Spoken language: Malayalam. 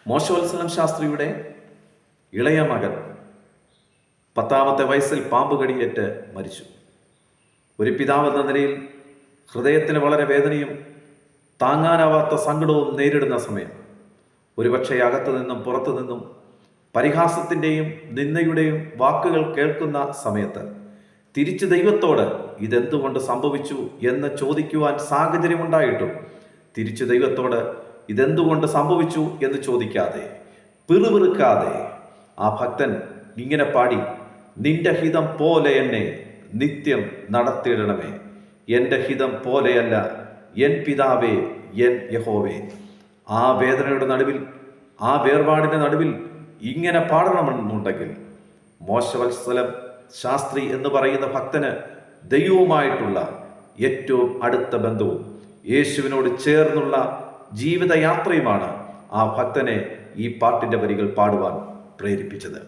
മോശവത്സലം ശാസ്ത്രിയുടെ ഇളയ മകൻ 10ാമത്തെ വയസ്സിൽ പാമ്പ് കടിയേറ്റ് മരിച്ചു. ഒരു പിതാവെന്ന നിലയിൽ ഹൃദയത്തിന് വളരെ വേദനയും താങ്ങാനാവാത്ത സങ്കടവും നേരിടുന്ന സമയം, ഒരുപക്ഷെ അകത്തു നിന്നും പുറത്തു നിന്നും പരിഹാസത്തിൻ്റെയും നിന്ദയുടെയും വാക്കുകൾ കേൾക്കുന്ന സമയത്ത് തിരിച്ച് ദൈവത്തോട് ഇതെന്തുകൊണ്ട് സംഭവിച്ചു എന്ന് ചോദിക്കുവാൻ സാഹചര്യമുണ്ടായിട്ടും തിരിച്ച് ദൈവത്തോട് ഇതെന്തുകൊണ്ട് സംഭവിച്ചു എന്ന് ചോദിക്കാതെ, പിറുപിറുക്കാതെ ആ ഭക്തൻ ഇങ്ങനെ പാടി: നിന്റെ ഹിതം പോലെ എന്നെ നിത്യം നടത്തിയിടണമേ, എൻ്റെ ഹിതം പോലെയല്ല എൻ പിതാവേ, എൻ യഹോവേ. ആ വേദനയുടെ നടുവിൽ, ആ വേർപാടിൻ്റെ നടുവിൽ ഇങ്ങനെ പാടണമെന്നുണ്ടെങ്കിൽ മോശവത്സലം ശാസ്ത്രി എന്ന് പറയുന്ന ഭക്തന് ദൈവവുമായിട്ടുള്ള ഏറ്റവും അടുത്ത ബന്ധവും യേശുവിനോട് ചേർന്നുള്ള ജീവിതയാത്രയുമാണ് ആ ഭക്തനെ ഈ പാട്ടിൻ്റെ വരികൾ പാടുവാൻ പ്രേരിപ്പിച്ചത്.